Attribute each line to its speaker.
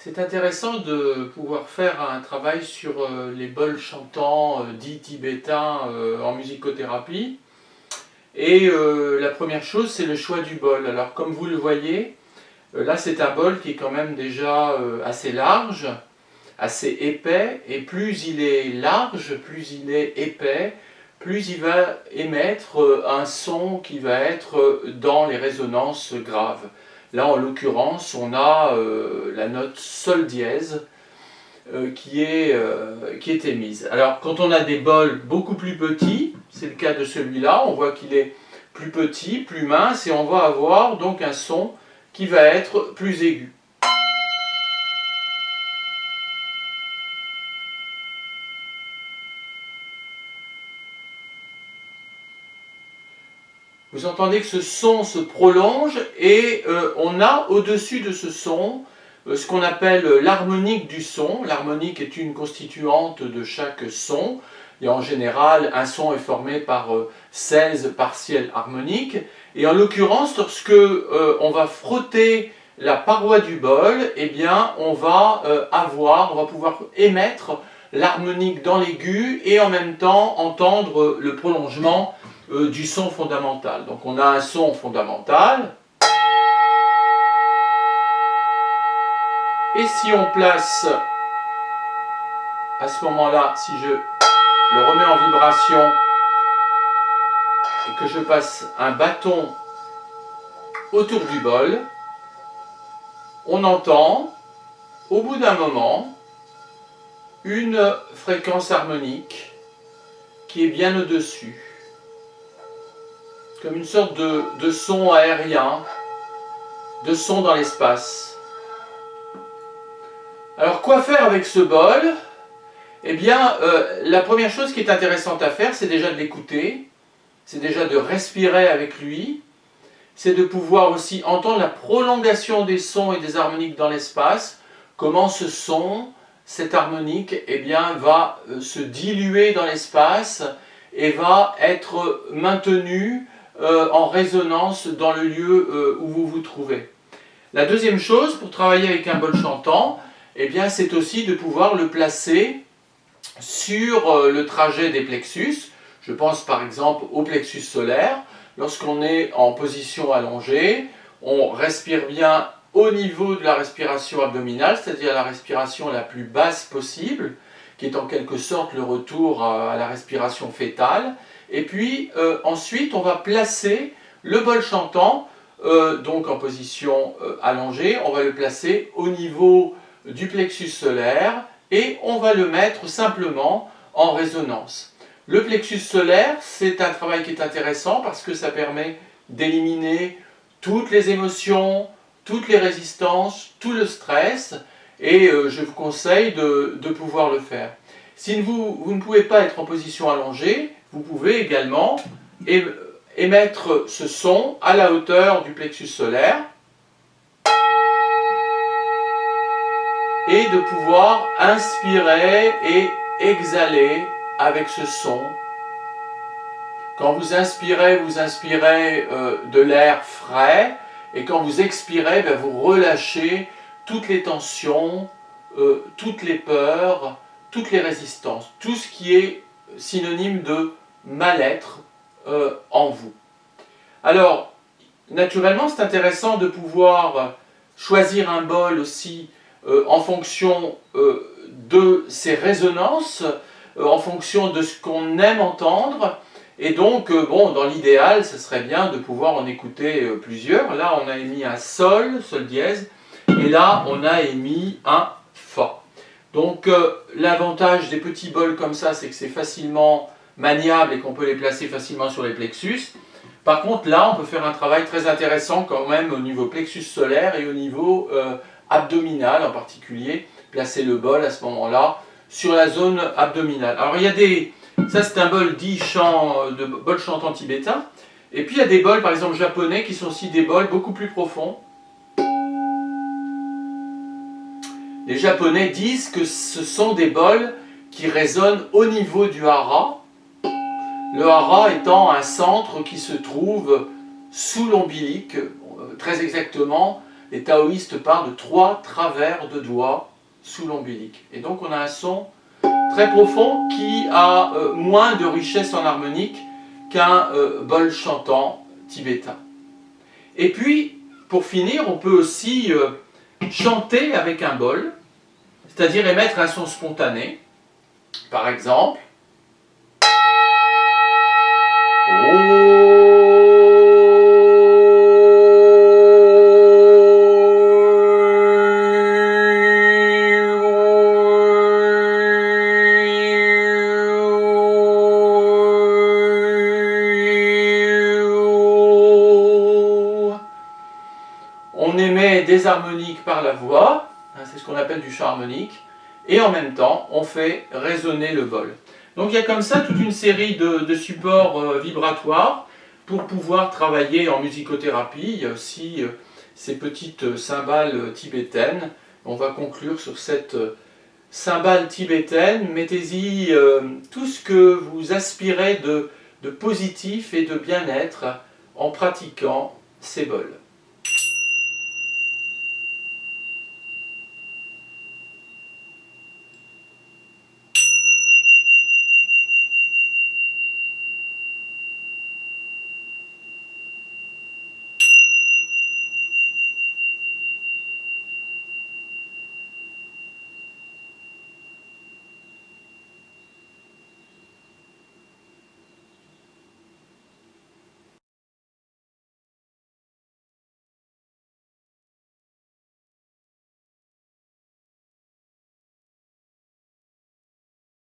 Speaker 1: C'est intéressant de pouvoir faire un travail sur les bols chantants dits tibétains en musicothérapie. Et la première chose, c'est le choix du bol. Alors comme vous le voyez, là c'est un bol qui est quand même déjà assez large, assez épais. Et plus il est large, plus il est épais, plus il va émettre un son qui va être dans les résonances graves. Là, en l'occurrence, on a la note sol dièse qui est émise. Alors, quand on a des bols beaucoup plus petits, c'est le cas de celui-là, on voit qu'il est plus petit, plus mince, et on va avoir donc un son qui va être plus aigu. Vous entendez que ce son se prolonge et on a au-dessus de ce son ce qu'on appelle l'harmonique du son. L'harmonique est une constituante de chaque son. Et en général, un son est formé par 16 partiels harmoniques. Et en l'occurrence, lorsque on va frotter la paroi du bol, eh bien, on va pouvoir émettre l'harmonique dans l'aigu et en même temps entendre le prolongement du son fondamental. Donc on a un son fondamental. Et si on place, à ce moment-là, si je le remets en vibration et que je passe un bâton autour du bol, on entend, au bout d'un moment, une fréquence harmonique qui est bien au-dessus. Comme une sorte de son aérien, de son dans l'espace. Alors quoi faire avec ce bol? Eh bien, la première chose qui est intéressante à faire, c'est déjà de l'écouter, c'est déjà de respirer avec lui, c'est de pouvoir aussi entendre la prolongation des sons et des harmoniques dans l'espace, comment ce son, cette harmonique, eh bien, va se diluer dans l'espace et va être maintenu en résonance dans le lieu où vous vous trouvez. La deuxième chose, pour travailler avec un bol chantant, eh bien, c'est aussi de pouvoir le placer sur le trajet des plexus. Je pense par exemple au plexus solaire. Lorsqu'on est en position allongée, on respire bien au niveau de la respiration abdominale, c'est-à-dire la respiration la plus basse possible, qui est en quelque sorte le retour à la respiration fœtale. Et puis ensuite, on va placer le bol chantant, donc en position allongée, on va le placer au niveau du plexus solaire et on va le mettre simplement en résonance. Le plexus solaire, c'est un travail qui est intéressant parce que ça permet d'éliminer toutes les émotions, toutes les résistances, tout le stress, et je vous conseille de pouvoir le faire. Si vous ne pouvez pas être en position allongée, vous pouvez également émettre ce son à la hauteur du plexus solaire et de pouvoir inspirer et exhaler avec ce son. Quand vous inspirez de l'air frais, et quand vous expirez, vous relâchez toutes les tensions, toutes les peurs, toutes les résistances, tout ce qui est synonyme de mal-être en vous. Alors, naturellement, c'est intéressant de pouvoir choisir un bol aussi en fonction de ses résonances, en fonction de ce qu'on aime entendre. Et donc, dans l'idéal, ce serait bien de pouvoir en écouter plusieurs. Là, on a émis un sol, sol dièse, et là, on a émis un fa. Donc, l'avantage des petits bols comme ça, c'est que c'est facilement maniable et qu'on peut les placer facilement sur les plexus. Par contre, là, on peut faire un travail très intéressant quand même au niveau plexus solaire et au niveau abdominal en particulier. Placer le bol à ce moment-là sur la zone abdominale. Alors, il y a des... Ça, c'est un bol dit bol chantant tibétain. Et puis, il y a des bols, par exemple, japonais, qui sont aussi des bols beaucoup plus profonds. Les Japonais disent que ce sont des bols qui résonnent au niveau du hara. Le hara étant un centre qui se trouve sous l'ombilic, très exactement les taoïstes parlent de 3 travers de doigts sous l'ombilic. Et donc on a un son très profond qui a moins de richesse en harmonique qu'un bol chantant tibétain. Et puis, pour finir, on peut aussi chanter avec un bol, c'est-à-dire émettre un son spontané. Par exemple, on émet des harmoniques par la voix, c'est ce qu'on appelle du chant harmonique, et en même temps, on fait résonner le bol. Donc il y a comme ça toute une série de supports vibratoires pour pouvoir travailler en musicothérapie. Il y a aussi ces petites cymbales tibétaines. On va conclure sur cette cymbale tibétaine. Mettez-y tout ce que vous aspirez de positif et de bien-être en pratiquant ces bols.